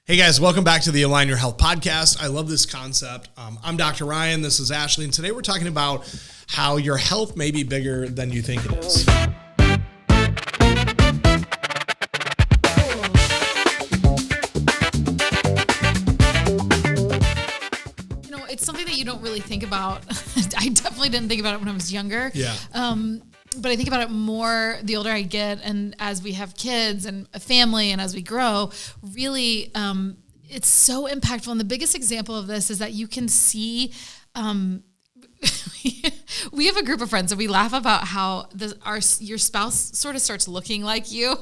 Hey guys, welcome back to the Align Your Health podcast. I love this concept. I'm Dr. Ryan. This is Ashley. And today we're talking about how your health may be bigger than you think it is. You know, it's something that you don't really think about. I definitely didn't think about it when I was younger. Yeah. But I think about it more the older I get, and as we have kids and a family and as we grow, really, it's so impactful. And the biggest example of this is that you can see, we have a group of friends and we laugh about how your spouse sort of starts looking like you.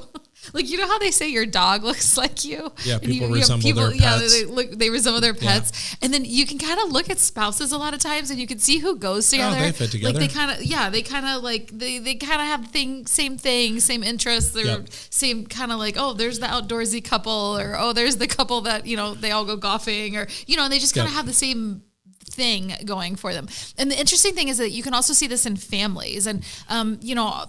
Like, you know how they say your dog looks like you? Yeah, people resemble their pets. Yeah, they resemble their pets. Yeah. And then you can kind of look at spouses a lot of times and you can see who goes together. Oh, they fit together. Like they kind of have the same thing, same interests. They're same kind of like, oh, there's the outdoorsy couple, or oh, there's the couple that, you know, they all go golfing, or, you know, and they just kind of have the same thing going for them. And the interesting thing is that you can also see this in families, and you know,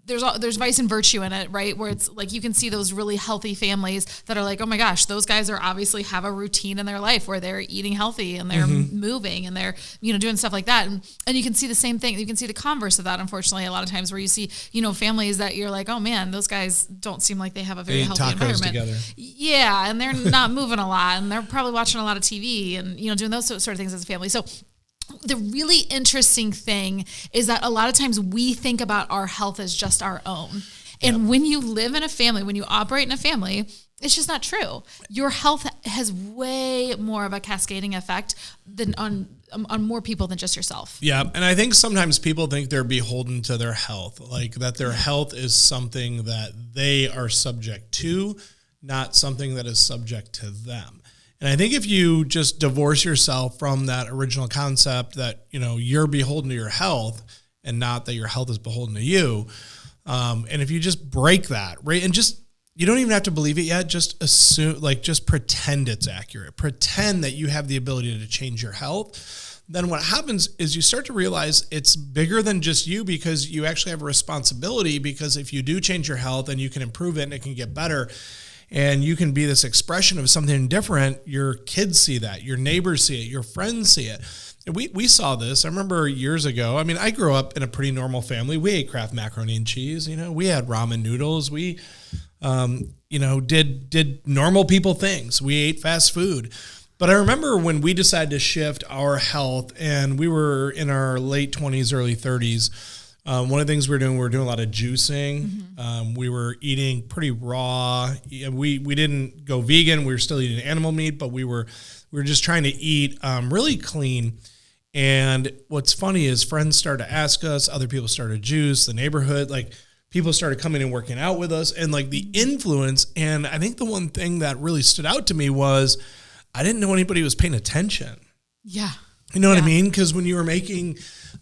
there's vice and virtue in it, right? Where it's like you can see those really healthy families that are like, oh my gosh, those guys are obviously have a routine in their life where they're eating healthy and they're moving and they're, you know, doing stuff like that. And you can see the same thing. You can see the converse of that, unfortunately, a lot of times, where you see, you know, families that you're like, oh man, those guys don't seem like they have a very healthy environment. Together. Yeah, and they're not moving a lot, and they're probably watching a lot of TV and, you know, doing those sort of things as a family. So the really interesting thing is that a lot of times we think about our health as just our own. And when you live in a family, when you operate in a family, it's just not true. Your health has way more of a cascading effect than on more people than just yourself. Yeah. And I think sometimes people think they're beholden to their health, like that their health is something that they are subject to, not something that is subject to them. And I think if you just divorce yourself from that original concept that, you know, you're beholden to your health and not that your health is beholden to you. And if you just break that, right, and just, you don't even have to believe it yet, just assume, like, just pretend it's accurate. Pretend that you have the ability to change your health. Then what happens is you start to realize it's bigger than just you, because you actually have a responsibility, because if you do change your health and you can improve it and it can get better, and you can be this expression of something different, your kids see that, your neighbors see it, your friends see it. And we saw this. I remember years ago, I mean, I grew up in a pretty normal family. We ate Kraft macaroni and cheese, you know, we had ramen noodles. We, you know, did normal people things. We ate fast food. But I remember when we decided to shift our health, and we were in our late 20s, early 30s, one of the things we were doing a lot of juicing. We were eating pretty raw. We didn't go vegan. We were still eating animal meat, but we were just trying to eat really clean. And what's funny is friends started to ask us, other people started to juice, the neighborhood, like people started coming and working out with us, and like the influence. And I think the one thing that really stood out to me was I didn't know anybody was paying attention. Yeah. You know what I mean? Because when you were making,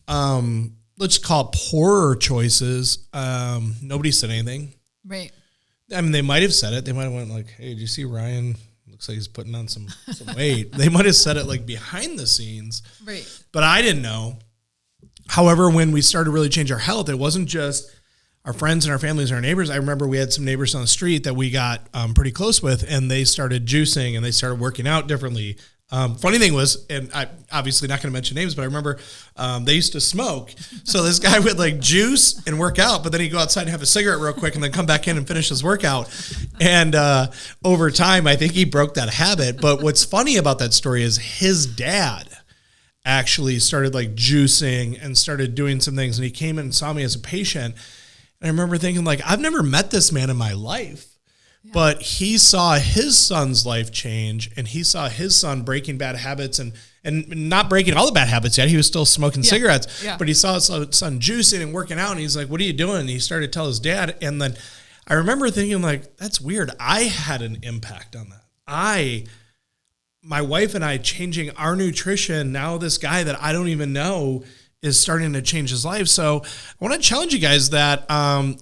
let's call it poorer choices, nobody said anything. Right. I mean, they might have said it. They might have went like, hey, did you see Ryan? Looks like he's putting on some weight. They might have said it like behind the scenes. Right. But I didn't know. However, when we started to really change our health, it wasn't just our friends and our families and our neighbors. I remember we had some neighbors on the street that we got pretty close with, and they started juicing and they started working out differently. Funny thing was, and I obviously not going to mention names, but I remember they used to smoke. So this guy would like juice and work out, but then he'd go outside and have a cigarette real quick and then come back in and finish his workout. And over time, I think he broke that habit. But what's funny about that story is his dad actually started like juicing and started doing some things. And he came in and saw me as a patient. And I remember thinking like, I've never met this man in my life. Yeah. But he saw his son's life change, and he saw his son breaking bad habits and not breaking all the bad habits yet. He was still smoking cigarettes, but he saw his son juicing and working out, and he's like, what are you doing? And he started to tell his dad. And then I remember thinking like, that's weird. I had an impact on that. My wife and I changing our nutrition. Now this guy that I don't even know is starting to change his life. So I want to challenge you guys that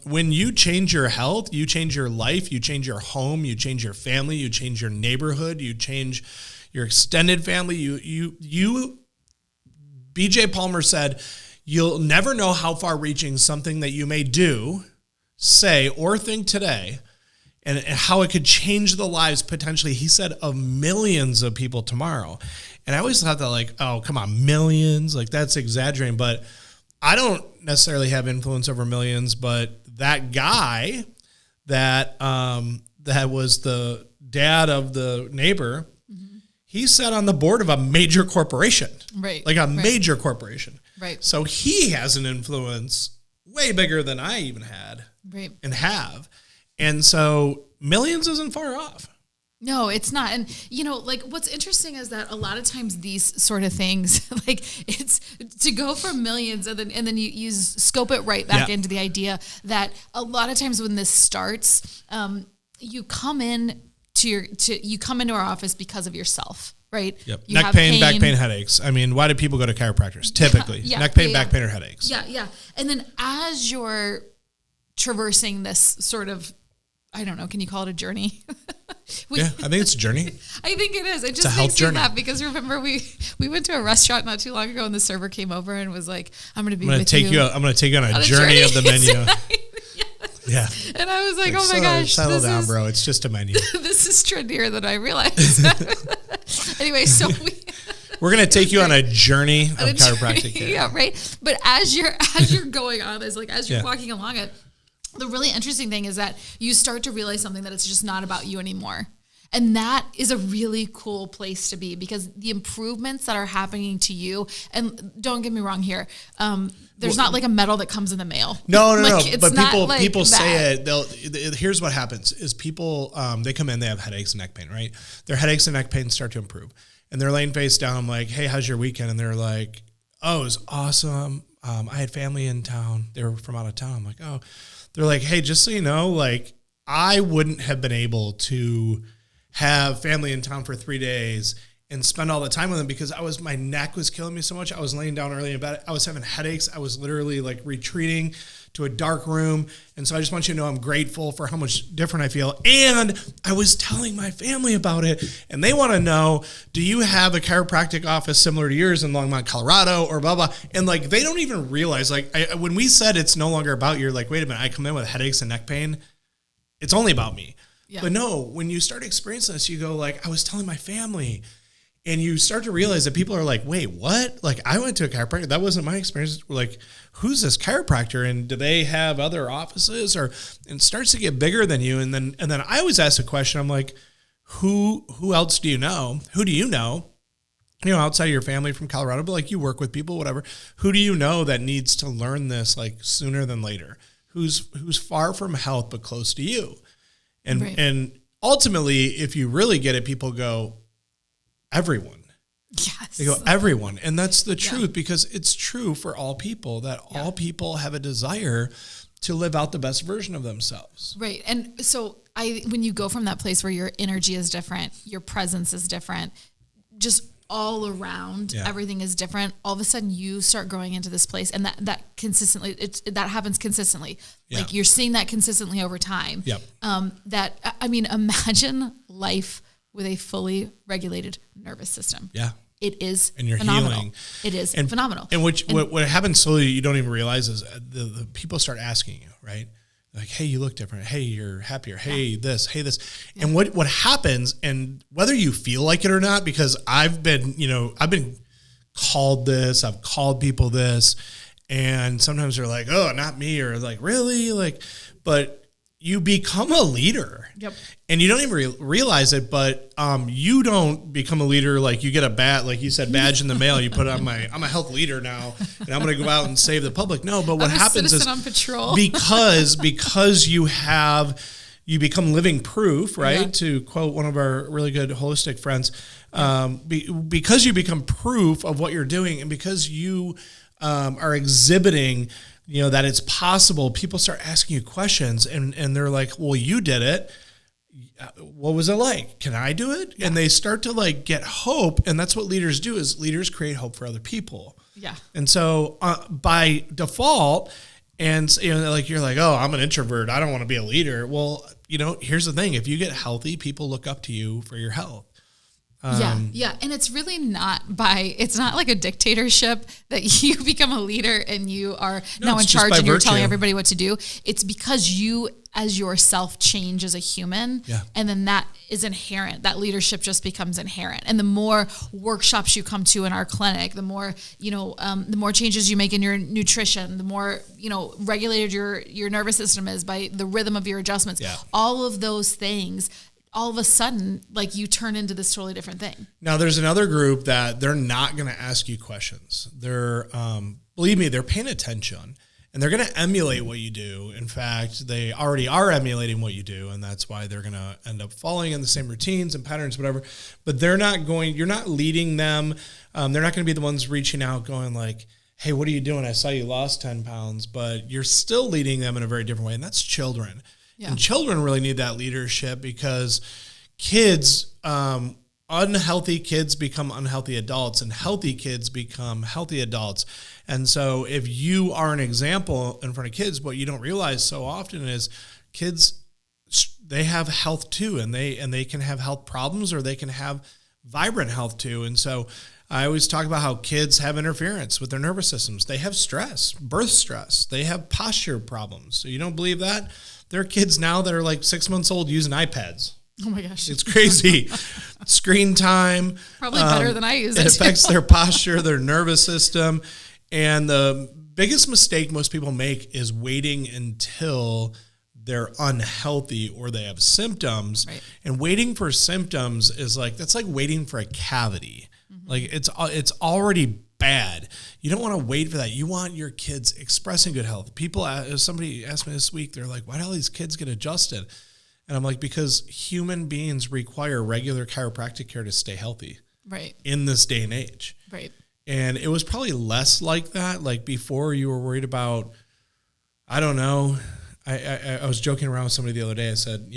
when you change your health, you change your life, you change your home, you change your family, you change your neighborhood, you change your extended family. BJ Palmer said, you'll never know how far reaching something that you may do, say, or think today and how it could change the lives potentially, he said, of millions of people tomorrow. And I always thought that like, oh, come on, millions, like that's exaggerating. But I don't necessarily have influence over millions, but that guy that that was the dad of the neighbor, he sat on the board of a major corporation, right? Like a major corporation, right? So he has an influence way bigger than I even had, right? And have, and so millions isn't far off. No, it's not. And, you know, like what's interesting is that a lot of times these sort of things, like it's to go from millions and then you scope it right back into the idea that a lot of times when this starts, you come into our office because of yourself, right? Yep. You Neck pain, back pain, headaches. I mean, why do people go to chiropractors? Typically, neck pain, back pain, or headaches. Yeah, yeah. And then as you're traversing this sort of, I don't know, can you call it a journey? I think it's a journey. I think it is. It just makes me laugh because remember we went to a restaurant not too long ago and the server came over and was like, I'm going to take you on a journey of the menu. Yeah. And I was like, oh my gosh. Settle down, bro. It's just a menu. This is trendier than I realized. Anyway, so we're going to take you on a journey of chiropractic care. Yeah, right. But as you're going on this, like as you're walking along it, the really interesting thing is that you start to realize something that it's just not about you anymore. And that is a really cool place to be because the improvements that are happening to you, and don't get me wrong here, there's not like a medal that comes in the mail. No. Like, but people say it. Here's what happens is people, they come in, they have headaches and neck pain, right? Their headaches and neck pain start to improve. And they're laying face down. I'm like, hey, how's your weekend? And they're like, oh, it was awesome. I had family in town. They were from out of town. I'm like, oh. They're like, hey, just so you know, like I wouldn't have been able to have family in town for 3 days and spend all the time with them because my neck was killing me so much. I was laying down early in bed. I was having headaches. I was literally like retreating to a dark room. And so I just want you to know I'm grateful for how much different I feel. And I was telling my family about it and they want to know, do you have a chiropractic office similar to yours in Longmont, Colorado or blah, blah. And like, they don't even realize like when we said it's no longer about you, like, wait a minute, I come in with headaches and neck pain. It's only about me. Yeah. But no, when you start experiencing this, you go like, I was telling my family. And you start to realize that people are like, wait, what? Like I went to a chiropractor. That wasn't my experience. We're like, who's this chiropractor? And do they have other offices? And it starts to get bigger than you. And then I always ask a question. I'm like, who else do you know? Who do you know? You know, outside of your family from Colorado, but like you work with people, whatever. Who do you know that needs to learn this like sooner than later? Who's far from health but close to you? And ultimately, if you really get it, people go, everyone. Yes. They go, everyone. And that's the truth because it's true for all people that all people have a desire to live out the best version of themselves. Right. And so when you go from that place where your energy is different, your presence is different, just all around, everything is different. All of a sudden you start growing into this place and that consistently, that happens consistently. Yeah. Like you're seeing that consistently over time. Yep. Imagine life with a fully regulated nervous system. Yeah. It is and you're phenomenal. Healing. It is phenomenal. And what happens slowly, you don't even realize is the people start asking you, right? Like, hey, you look different. Hey, you're happier. Hey, this. Yeah. And what happens, and whether you feel like it or not, because I've been called this, I've called people this, and sometimes they're like, oh, not me, or like, really? Like, but you become a leader. Yep. And you don't even realize it, but you don't become a leader like you get a like you said, badge in the mail. You put it on I'm a health leader now, and I'm going to go out and save the public. No, but what happens is on patrol. because you become living proof, right? Yeah. To quote one of our really good holistic friends, because you become proof of what you're doing, and because you are exhibiting, you know, that it's possible, people start asking you questions and they're like, well, you did it. What was it like? Can I do it? Yeah. And they start to like get hope. And that's what leaders do, is leaders create hope for other people. Yeah. And so by default, and you know, like you're like, oh, I'm an introvert, I don't want to be a leader. Well, you know, here's the thing. If you get healthy, people look up to you for your health. Yeah. And it's really it's not like a dictatorship that you become a leader and you are now in charge and you're telling everybody what to do. It's because you as yourself change as a human. Yeah. And then that is inherent. That leadership just becomes inherent. And the more workshops you come to in our clinic, the more, the more changes you make in your nutrition, the more, regulated your nervous system is by the rhythm of your adjustments. Yeah. All of those things, all of a sudden, like you turn into this totally different thing. Now, there's another group that they're not going to ask you questions. They're, believe me, they're paying attention. And they're going to emulate what you do. In fact, they already are emulating what you do, and that's why they're going to end up falling in the same routines and patterns, whatever. But you're not leading them. They're not going to be the ones reaching out going like, hey, what are you doing? I saw you lost 10 pounds, but you're still leading them in a very different way, and that's children. Yeah. And children really need that leadership because kids, unhealthy kids become unhealthy adults, and healthy kids become healthy adults. And so if you are an example in front of kids, what you don't realize so often is kids, they have health too, and they can have health problems, or they can have vibrant health too. And so I always talk about how kids have interference with their nervous systems. They have stress, birth stress. They have posture problems. So you don't believe that? There are kids now that are like 6 months old using iPads. Oh my gosh. It's crazy. Screen time. Probably better than I use it. It affects their posture, their nervous system. And the biggest mistake most people make is waiting until they're unhealthy or they have symptoms. Right. And waiting for symptoms is that's like waiting for a cavity. Mm-hmm. Like it's already bad. You don't want to wait for that. You want your kids expressing good health. Somebody asked me this week, they're like, why do all these kids get adjusted? And I'm like, because human beings require regular chiropractic care to stay healthy. Right. In this day and age. Right. And it was probably less like that. Like before, you were worried about, I don't know. I was joking around with somebody the other day. I said,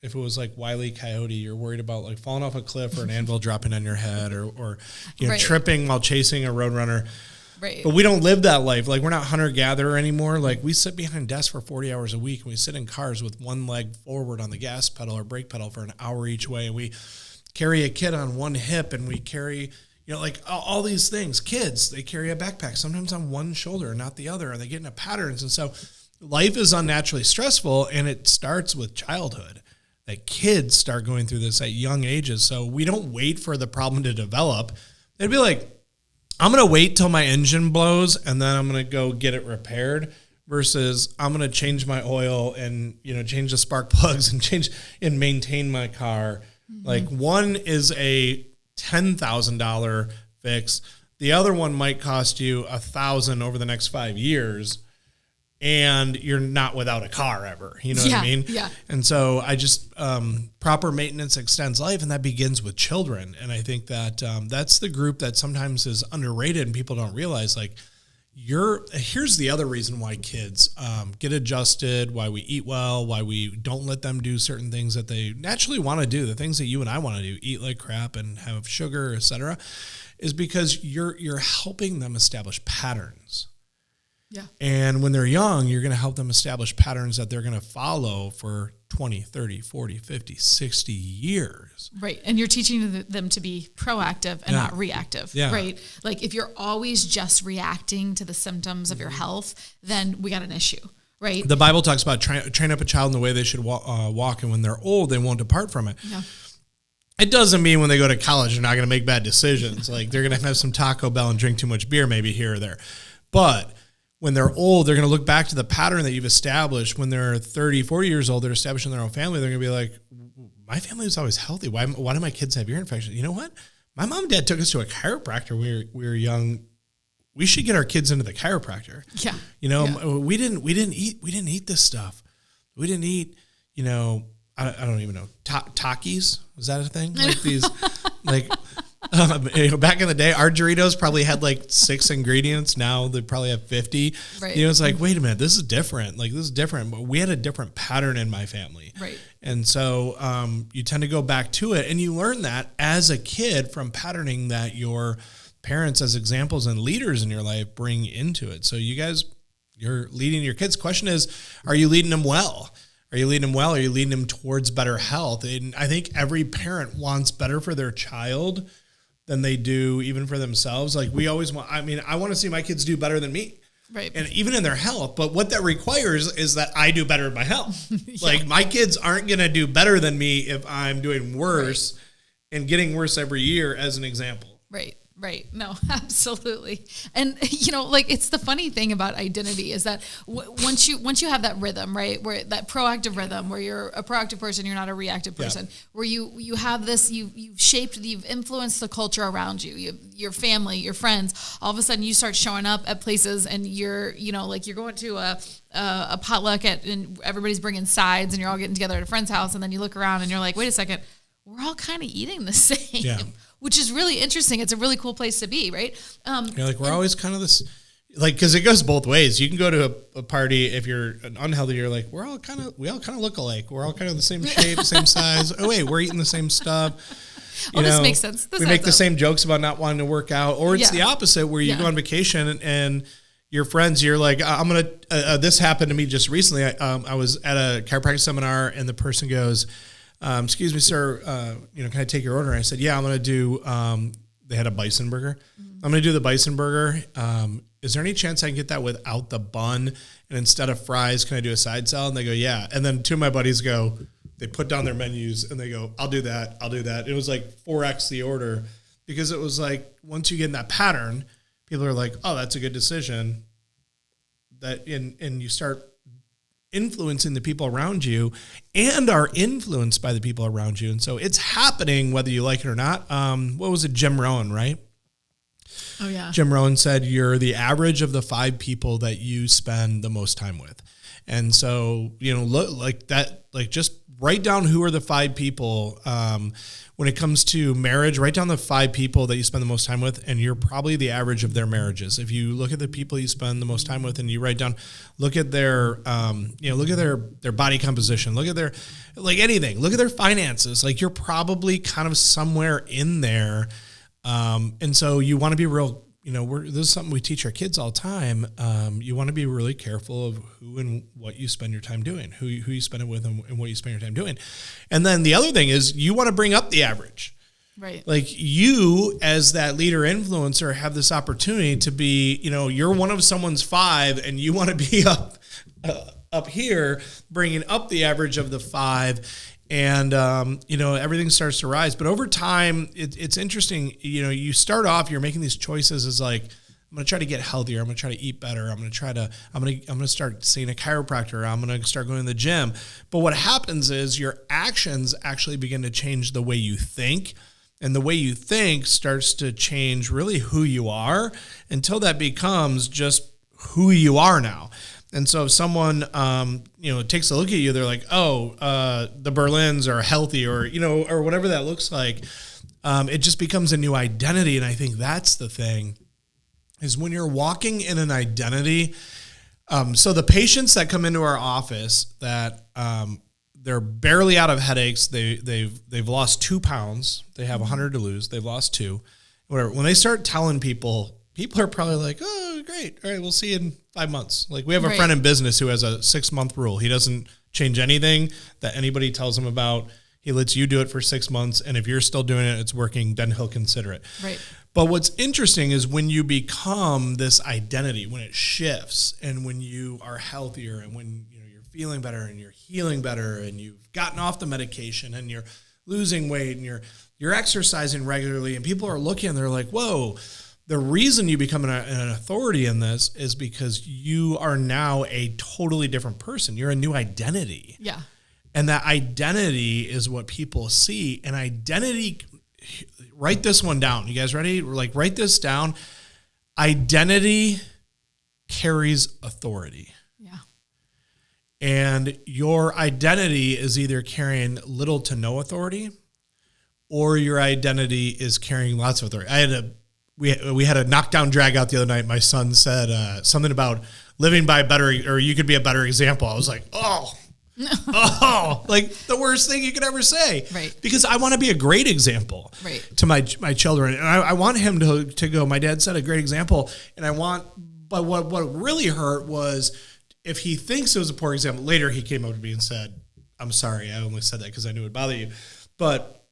if it was like Wile E. Coyote, you're worried about like falling off a cliff or an anvil dropping on your head or right. tripping while chasing a roadrunner. Right. But we don't live that life. Like we're not hunter-gatherer anymore. Like we sit behind desks for 40 hours a week, and we sit in cars with one leg forward on the gas pedal or brake pedal for an hour each way. And we carry a kid on one hip, and we carry, like all these things. Kids, they carry a backpack, sometimes on one shoulder and not the other, and they get into patterns. And so life is unnaturally stressful, and it starts with childhood. That kids start going through this at young ages. So we don't wait for the problem to develop. It'd be like, I'm going to wait till my engine blows and then I'm going to go get it repaired versus I'm going to change my oil and, change the spark plugs and maintain my car. Mm-hmm. Like one is a $10,000 fix. The other one might cost you $1,000 over the next 5 years. And you're not without a car ever. You know what I mean? Yeah. And so I just, proper maintenance extends life, and that begins with children. And I think that that's the group that sometimes is underrated and people don't realize, like, here's the other reason why kids get adjusted, why we eat well, why we don't let them do certain things that they naturally want to do, the things that you and I want to do, eat like crap and have sugar, etc., is because you're helping them establish patterns. Yeah. And when they're young, you're going to help them establish patterns that they're going to follow for 20, 30, 40, 50, 60 years. Right. And you're teaching them to be proactive and not reactive. Yeah. Right. Like if you're always just reacting to the symptoms of your health, then we got an issue. Right. The Bible talks about train up a child in the way they should walk, and when they're old, they won't depart from it. Yeah. It doesn't mean when they go to college, they're not going to make bad decisions. Like they're going to have some Taco Bell and drink too much beer maybe here or there. But when they're old, they're going to look back to the pattern that you've established. When they're 30, 40 years old, they're establishing their own family. They're going to be like, my family was always healthy. Why do my kids have ear infections? You know what? My mom and dad took us to a chiropractor when we were young. We should get our kids into the chiropractor. Yeah. We didn't eat this stuff. We didn't eat, I don't even know. Takis? Was that a thing? Like these, back in the day, our Doritos probably had like 6 ingredients. Now they probably have 50. Right. It's like, wait a minute, this is different. Like this is different. But we had a different pattern in my family. Right. And so you tend to go back to it, and you learn that as a kid from patterning that your parents as examples and leaders in your life bring into it. So you're leading your kids. Question is, are you leading them well? Are you leading them well? Are you leading them towards better health? And I think every parent wants better for their child than they do even for themselves. Like we always want, I want to see my kids do better than me. Right. And even in their health. But what that requires is that I do better in my health. Like my kids aren't going to do better than me if I'm doing worse and getting worse every year, as an example. Right. Right. No, absolutely. And, like it's the funny thing about identity is that once you have that rhythm, right, where that proactive rhythm, where you're a proactive person, you're not a reactive person, where you have this, you've influenced the culture around you, your family, your friends, all of a sudden you start showing up at places and you're, like you're going to a potluck and everybody's bringing sides and you're all getting together at a friend's house. And then you look around and you're like, wait a second, we're all kind of eating the same. Yeah. Which is really interesting. It's a really cool place to be, right? You're like, we're always kind of this, like, because it goes both ways. You can go to a party if you're unhealthy. You're like, we all kind of look alike. We're all kind of the same shape, same size. Oh wait, we're eating the same stuff. This makes sense. We make the same jokes about not wanting to work out, or it's the opposite, where you go on vacation and your friends, you're like, I'm gonna. This happened to me just recently. I was at a chiropractic seminar, and the person goes, excuse me, sir, can I take your order? And I said, yeah, I'm going to do, they had a bison burger. I'm going to do the bison burger. Is there any chance I can get that without the bun? And instead of fries, can I do a side salad? And they go, yeah. And then two of my buddies they put down their menus and they go, I'll do that. It was like 4X the order, because it was like, once you get in that pattern, people are like, oh, that's a good decision. And you start influencing the people around you and are influenced by the people around you. And so it's happening whether you like it or not. What was it? Jim Rohn, right? Oh yeah. Jim Rohn said, you're the average of the 5 people that you spend the most time with. And so, look like that, like just write down who are the 5 people, when it comes to marriage, write down the 5 people that you spend the most time with, and you're probably the average of their marriages. If you look at the people you spend the most time with and you write down, look at their, look at their body composition, look at their, like anything, look at their finances. Like you're probably kind of somewhere in there. And so you want to be real, this is something we teach our kids all the time. You want to be really careful of who and what you spend your time doing, who you spend it with and what you spend your time doing. And then the other thing is you want to bring up the average. Right. Like you as that leader influencer have this opportunity to be, you're one of someone's 5 and you want to be up here bringing up the average of the 5. And, everything starts to rise. But over time, it's interesting. You start off, you're making these choices as like, I'm going to try to get healthier. I'm going to try to eat better. I'm going to start seeing a chiropractor. I'm going to start going to the gym. But what happens is your actions actually begin to change the way you think. And the way you think starts to change really who you are until that becomes just who you are now. And so if someone, takes a look at you, they're like, oh, the Berlins are healthy or whatever that looks like. It just becomes a new identity. And I think that's the thing is when you're walking in an identity. So the patients that come into our office that they're barely out of headaches, they've lost 2 pounds. They have 100 to lose. They've lost 2, whatever. When they start telling people are probably like, oh, great. All right, we'll see you in 5 months. Like we have a friend in business who has a 6-month rule. He doesn't change anything that anybody tells him about. He lets you do it for 6 months. And if you're still doing it, it's working, then he'll consider it. Right. But what's interesting is when you become this identity, when it shifts and when you are healthier and when you're feeling better and you're healing better and you've gotten off the medication and you're losing weight and you're exercising regularly and people are looking and they're like, whoa, the reason you become an authority in this is because you are now a totally different person. You're a new identity. Yeah. And that identity is what people see. And identity, write this one down. You guys ready? Like write this down. Identity carries authority. Yeah. And your identity is either carrying little to no authority or your identity is carrying lots of authority. We had a knockdown drag out the other night. My son said something about living by a better, or you could be a better example. I was like, like the worst thing you could ever say. Right. Because I want to be a great example to my children. And I want him to go, my dad set a great example. But what really hurt was if he thinks it was a poor example, later he came up to me and said, I'm sorry, I only said that because I knew it would bother you. But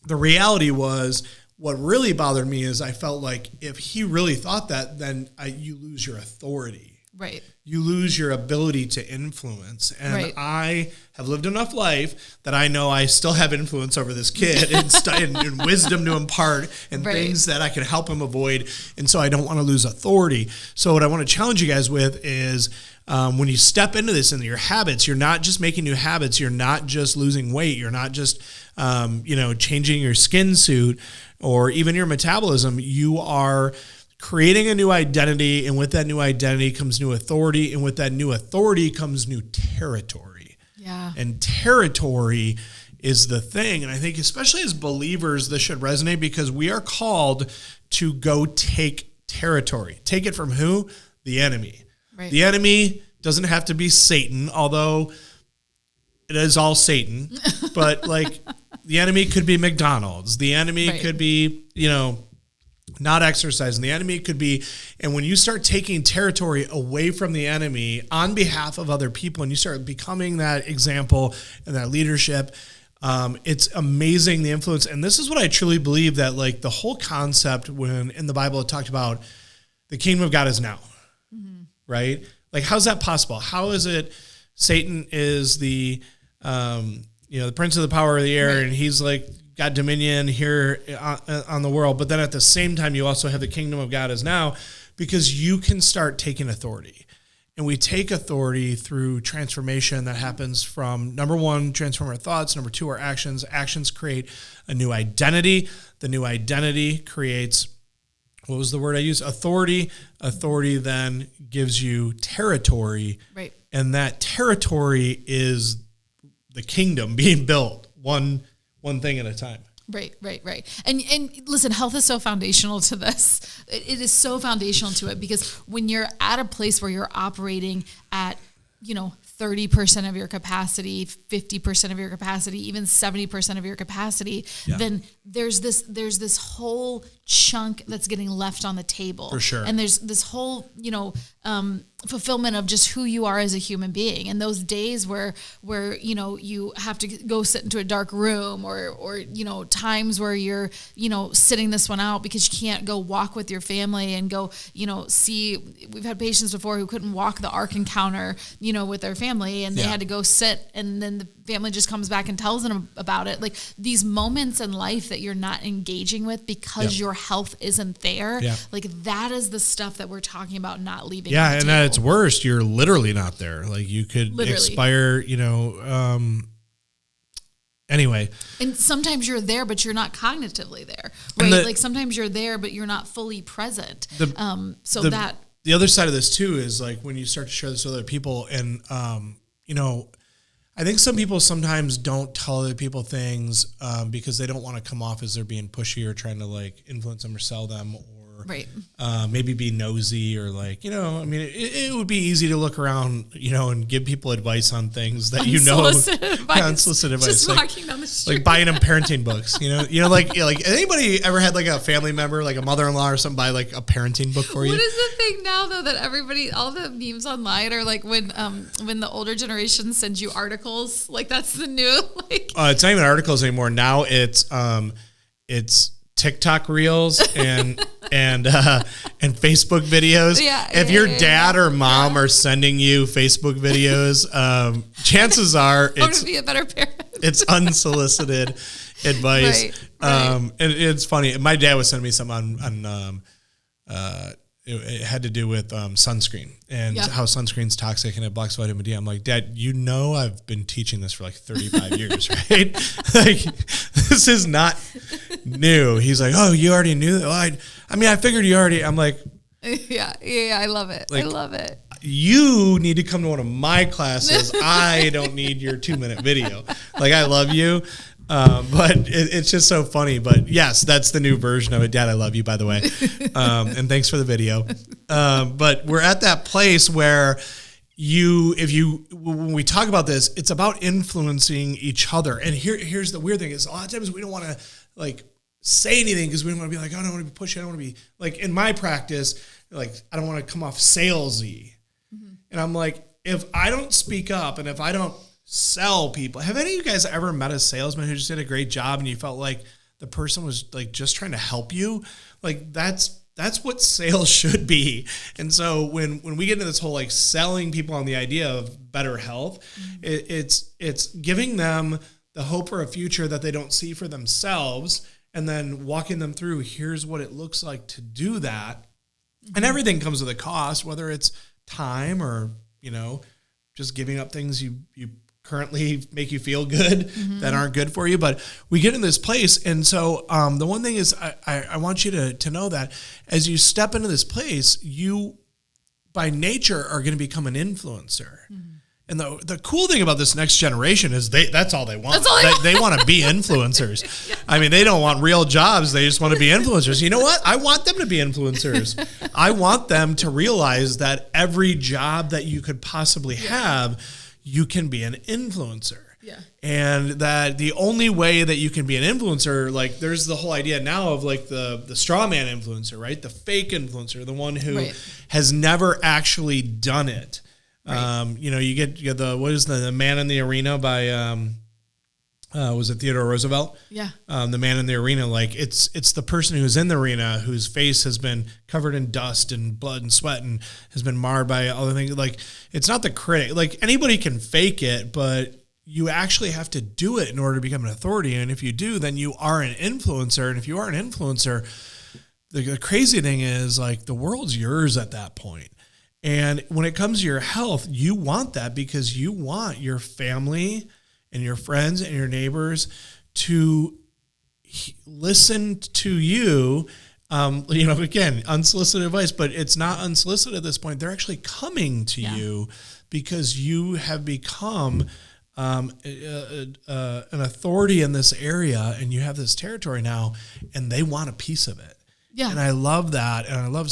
the reality was, what really bothered me is I felt like if he really thought that, then you lose your authority. Right. You lose your ability to influence. And I have lived enough life that I know I still have influence over this kid and wisdom to impart and things that I can help him avoid. And so I don't want to lose authority. So what I want to challenge you guys with is when you step into this, into your habits, you're not just making new habits. You're not just losing weight. You're not just, changing your skin suit or even your metabolism. You are creating a new identity, and with that new identity comes new authority, and with that new authority comes new territory. Yeah. And territory is the thing. And I think especially as believers, this should resonate because we are called to go take territory. Take it from who? The enemy. Right. The enemy doesn't have to be Satan, although it is all Satan. But like the enemy could be McDonald's. The enemy could be, not exercising. The enemy could be, and when you start taking territory away from the enemy on behalf of other people, and you start becoming that example and that leadership, it's amazing the influence. And this is what I truly believe, that like the whole concept when in the Bible it talked about the kingdom of God is now, right? Like, how's that possible? How is it Satan is the, the prince of the power of the air, and he's like, got dominion here on the world, but then at the same time, you also have the kingdom of God is now, because you can start taking authority. And we take authority through transformation that happens from, number one, transform our thoughts. Number two, our actions. Actions create a new identity. The new identity creates, what was the word I used? Authority. Authority then gives you territory. Right. And that territory is the kingdom being built one thing at a time. Right. And listen, health is so foundational to this. It is so foundational to it, because when you're at a place where you're operating at, 30% of your capacity, 50% of your capacity, even 70% of your capacity, then there's this whole chunk that's getting left on the table. For sure. And there's this whole, fulfillment of just who you are as a human being. And those days where you have to go sit into a dark room or times where you're, sitting this one out because you can't go walk with your family and go, see, we've had patients before who couldn't walk the Ark encounter, with their family, and they had to go sit, and then the family just comes back and tells them about it. Like, these moments in life that you're not engaging with because your health isn't there. Yeah. Like, that is the stuff that we're talking about not leaving. Yeah. And at its worst, you're literally not there. Like, you could expire, anyway. And sometimes you're there, but you're not cognitively there, right? Like, sometimes you're there, but you're not fully present. The other side of this too is like when you start to share this with other people, and I think some people sometimes don't tell other people things because they don't want to come off as they're being pushy or trying to like influence them or sell them, or maybe be nosy, or like, it would be easy to look around, and give people advice on things that unsolicited advice, just walking down the street, like buying them parenting books, like anybody ever had like a family member, like a mother-in-law or something, buy like a parenting book for you? What is the thing now though that everybody, all the memes online are like when the older generation sends you articles, like that's the new like. It's not even articles anymore. Now it's TikTok reels and Facebook videos. If your dad or mom are sending you Facebook videos, chances are I'm gonna be a better parent. It's unsolicited advice. And it's funny. My dad was sending me some on it had to do with sunscreen and how sunscreen's toxic and it blocks vitamin D. I'm like, Dad, I've been teaching this for like 35 years, right? Like, this is not new. He's like, oh, you already knew that? Well, I figured you already. I'm like, yeah, I love it. Like, I love it. You need to come to one of my classes. I don't need your 2-minute video. Like, I love you. But it's just so funny. But yes, that's the new version of it. Dad, I love you, by the way. And thanks for the video. But we're at that place where when we talk about this, it's about influencing each other. And here's the weird thing is a lot of times we don't want to like say anything because we don't want to be like, I don't want to be pushy. I don't want to be like, in my practice, like, I don't want to come off salesy. Mm-hmm. And I'm like, if I don't speak up and if I don't sell people. Have any of you guys ever met a salesman who just did a great job and you felt like the person was like just trying to help you? Like, that's that's what sales should be. And so when we get into this whole like selling people on the idea of better health, it's giving them the hope for a future that they don't see for themselves, and then walking them through, here's what it looks like to do that. And everything comes with a cost, whether it's time or, just giving up things you currently make you feel good that aren't good for you. But we get in this place. And so the one thing is I want you to know that as you step into this place, you by nature are going to become an influencer. And the cool thing about this next generation is that's all they want. That's all they want. They want to be influencers. Yeah. I mean, they don't want real jobs. They just want to be influencers. You know what? I want them to be influencers. I want them to realize that every job that you could possibly have, you can be an influencer. Yeah. And that the only way that you can be an influencer, like there's the whole idea now of like the straw man influencer, right? The fake influencer, the one who has never actually done it. Right. You get the, what is the Man in the Arena by, was it Theodore Roosevelt? Yeah. The Man in the Arena, like it's the person who's in the arena whose face has been covered in dust and blood and sweat and has been marred by other things. Like it's not the critic. Like anybody can fake it, but you actually have to do it in order to become an authority. And if you do, then you are an influencer. And if you are an influencer, the crazy thing is like the world's yours at that point. And when it comes to your health, you want that because you want your family and your friends and your neighbors to listen to you. Again, unsolicited advice, but it's not unsolicited at this point. They're actually coming to you because you have become an authority in this area, and you have this territory now, and they want a piece of it. Yeah. And I love that. And I love,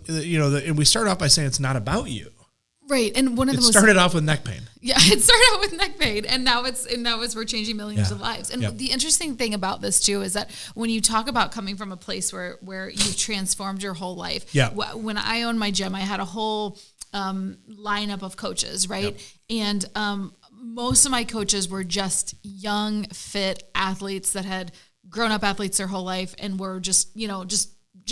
and we start off by saying it's not about you. Right. And one of the most started off with neck pain. Yeah, it started out with neck pain, and now we're changing millions of lives. And the interesting thing about this too is that when you talk about coming from a place where you've transformed your whole life. Yeah. When I owned my gym, I had a whole lineup of coaches, right? Yep. And most of my coaches were just young, fit athletes that had grown up athletes their whole life and were just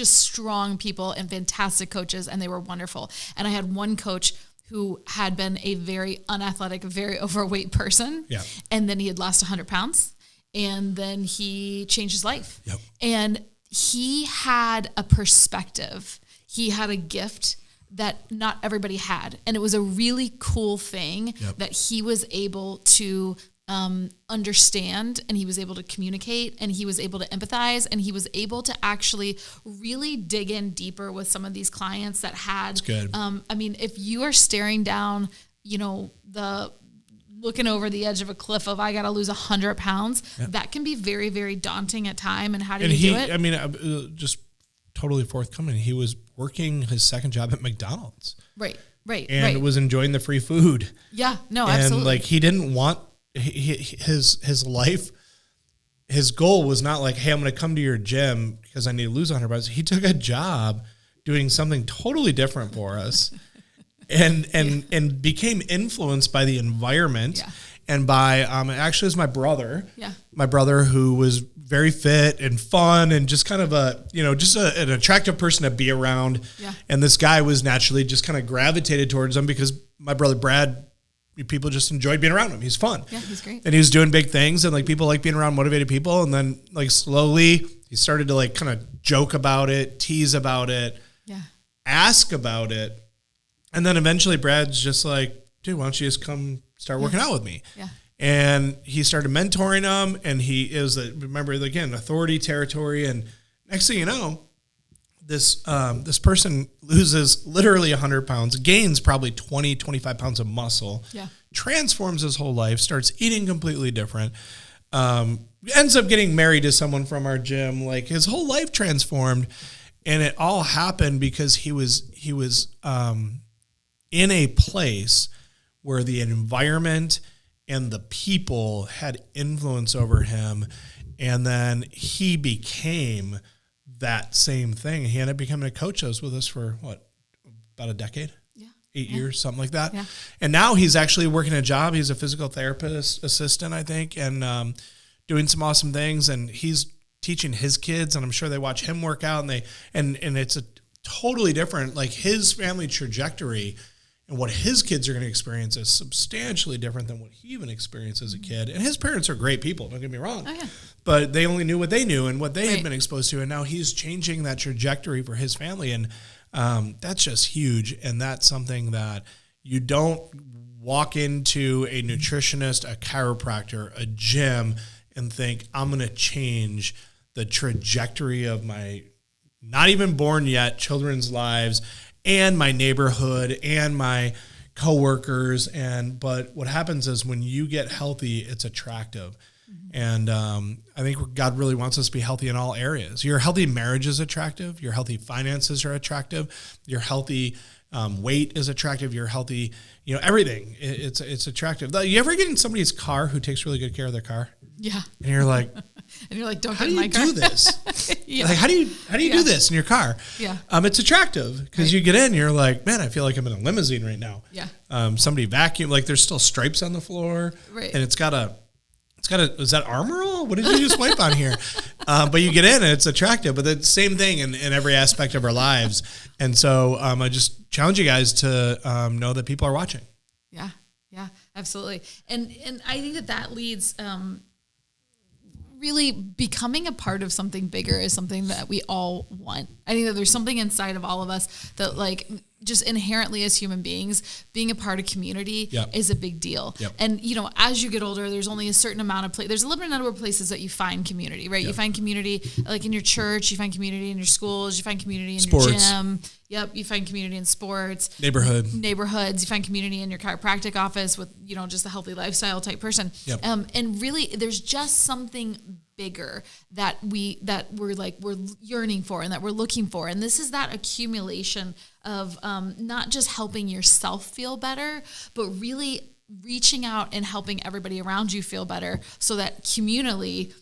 strong people and fantastic coaches, and they were wonderful. And I had one coach who had been a very unathletic, very overweight person. Yeah. And then he had lost 100 pounds, and then he changed his life. Yep. And he had a perspective. He had a gift that not everybody had. And it was a really cool thing that he was able to understand, and he was able to communicate, and he was able to empathize, and he was able to actually really dig in deeper with some of these clients that had, that's good. If you are staring down, looking over the edge of a cliff of, I got to lose 100 pounds, that can be very, very daunting at time. And how do you do it? Just totally forthcoming. He was working his second job at McDonald's. Right. And was enjoying the free food. Yeah, no, absolutely. And he didn't want his life, his goal was not like, hey, I'm going to come to your gym because I need to lose 100 pounds. He took a job doing something totally different for us and became influenced by the environment and by, actually it was my brother, who was very fit and fun and just kind of an attractive person to be around. Yeah. And this guy was naturally just kind of gravitated towards him because my brother Brad, people just enjoyed being around him. He's fun. Yeah, he's great. And he was doing big things, and like people like being around motivated people. And then like slowly he started to like kind of joke about it, tease about it, ask about it. And then eventually Brad's just like, dude, why don't you just come start working out with me? Yeah. And he started mentoring him, and he is, remember again, authority territory. And next thing you know, this person loses literally 100 pounds, gains probably 20, 25 pounds of muscle, transforms his whole life, starts eating completely different, ends up getting married to someone from our gym. Like his whole life transformed, and it all happened because he was in a place where the environment and the people had influence over him, and then he became that same thing. He ended up becoming a coach that was with us for about a decade? Yeah. 8 years, something like that. Yeah. And now he's actually working a job. He's a physical therapist assistant, I think, and doing some awesome things. And he's teaching his kids, and I'm sure they watch him work out, and it's a totally different. Like his family trajectory and what his kids are going to experience is substantially different than what he even experienced as a kid. And his parents are great people, don't get me wrong. Oh, yeah. But they only knew what they knew and what they had been exposed to. And now he's changing that trajectory for his family. And that's just huge. And that's something that you don't walk into a nutritionist, a chiropractor, a gym, and think, I'm going to change the trajectory of my not even born yet children's lives and my neighborhood and my coworkers. But what happens is when you get healthy, it's attractive. And I think God really wants us to be healthy in all areas. Your healthy marriage is attractive. Your healthy finances are attractive. Your healthy weight is attractive. Your healthy, everything. It's attractive. You ever get in somebody's car who takes really good care of their car? Yeah. And you're like, don't how get do in my you car. do this? Yeah. Like, how do you do this in your car? Yeah. It's attractive because you get in, you're like, man, I feel like I'm in a limousine right now. Yeah. Somebody vacuumed, like there's still stripes on the floor. Right. And it's got a, is that Armor All? What did you just wipe on here? But you get in and it's attractive, but the same thing in every aspect of our lives. And so I just challenge you guys to know that people are watching. Yeah. Yeah, absolutely. And I think that leads, really becoming a part of something bigger is something that we all want. I think that there's something inside of all of us that like just inherently as human beings, being a part of community is a big deal. Yep. And, as you get older, there's only a certain amount of there's a limited number of places that you find community, right? Yep. You find community like in your church, you find community in your schools, you find community in sports. Your gym. Yep. You find community in sports, neighborhoods. You find community in your chiropractic office with, just a healthy lifestyle type person. Yep. And really there's just something bigger that we're yearning for and that we're looking for. And this is that accumulation of not just helping yourself feel better, but really reaching out and helping everybody around you feel better so that communally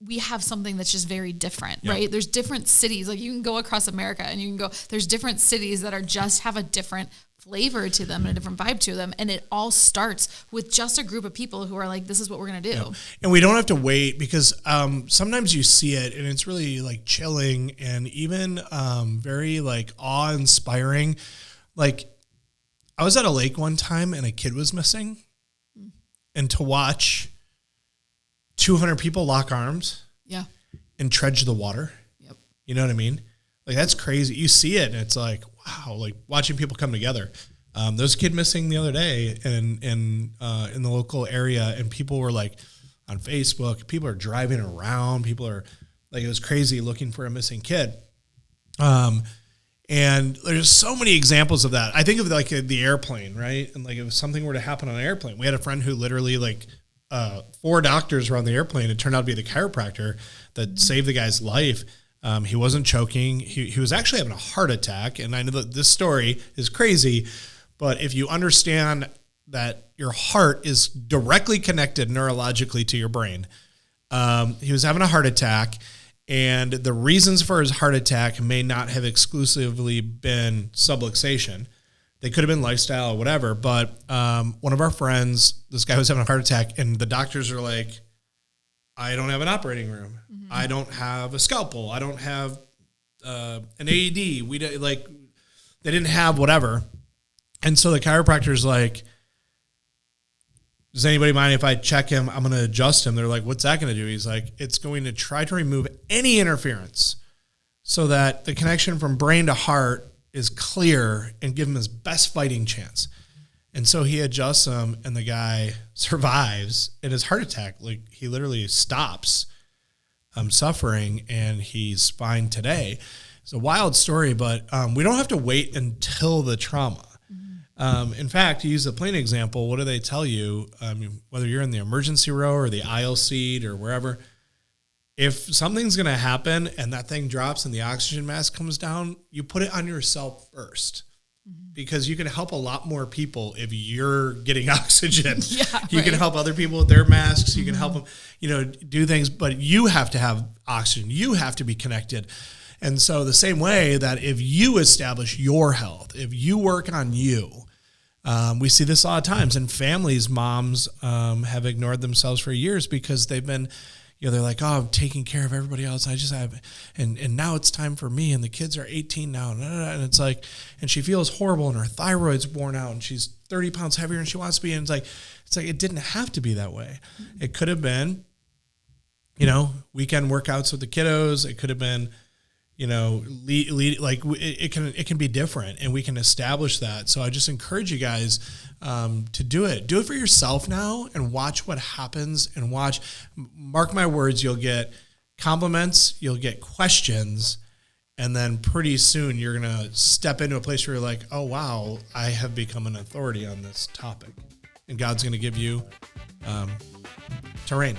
we have something that's just very different, right? There's different cities, like you can go across America and you can go, there's different cities that are just have a different flavor to them and a different vibe to them. And it all starts with just a group of people who are like, this is what we're going to do. Yeah. And we don't have to wait because sometimes you see it and it's really like chilling and even very like awe-inspiring. Like I was at a lake one time and a kid was missing and to watch 200 people lock arms and trudge the water. Yep. You know what I mean? Like that's crazy. You see it and it's like, wow, like watching people come together. There was a kid missing the other day in the local area and people were like on Facebook, people are driving around, people are like, it was crazy looking for a missing kid. And there's so many examples of that. I think of like the airplane, right? And like if something were to happen on an airplane, we had a friend who literally like 4 doctors were on the airplane. It turned out to be the chiropractor that saved the guy's life. He wasn't choking. He was actually having a heart attack. And I know that this story is crazy, but if you understand that your heart is directly connected neurologically to your brain, he was having a heart attack. And the reasons for his heart attack may not have exclusively been subluxation. They could have been lifestyle or whatever. But one of our friends, this guy was having a heart attack, and the doctors are like, I don't have an operating room. Mm-hmm. I don't have a scalpel. I don't have an AED. They didn't have whatever. And so the chiropractor's like, does anybody mind if I check him? I'm going to adjust him. They're like, what's that going to do? He's like, it's going to try to remove any interference so that the connection from brain to heart is clear and give him his best fighting chance. And so he adjusts him and the guy survives and his heart attack, like he literally stops suffering and he's fine today. It's a wild story, but we don't have to wait until the trauma. In fact, to use the plane example, what do they tell you? Whether you're in the emergency row or the aisle seat or wherever, if something's going to happen and that thing drops and the oxygen mask comes down, you put it on yourself first because you can help a lot more people if you're getting oxygen. You can help other people with their masks. You can help them, do things, but you have to have oxygen. You have to be connected. And so the same way that if you establish your health, if you work on you, we see this a lot of times in families. Moms have ignored themselves for years because they've been, they're like, oh, I'm taking care of everybody else. I just have, and now it's time for me. And the kids are 18 now. And it's like, and she feels horrible and her thyroid's worn out and she's 30 pounds heavier than she wants to be. And it's like, it didn't have to be that way. It could have been, weekend workouts with the kiddos. It could have been, it can be different, and we can establish that. So I just encourage you guys to do it. Do it for yourself now and watch what happens, and mark my words, you'll get compliments, you'll get questions, and then pretty soon you're going to step into a place where you're like, oh, wow, I have become an authority on this topic. And God's going to give you terrain.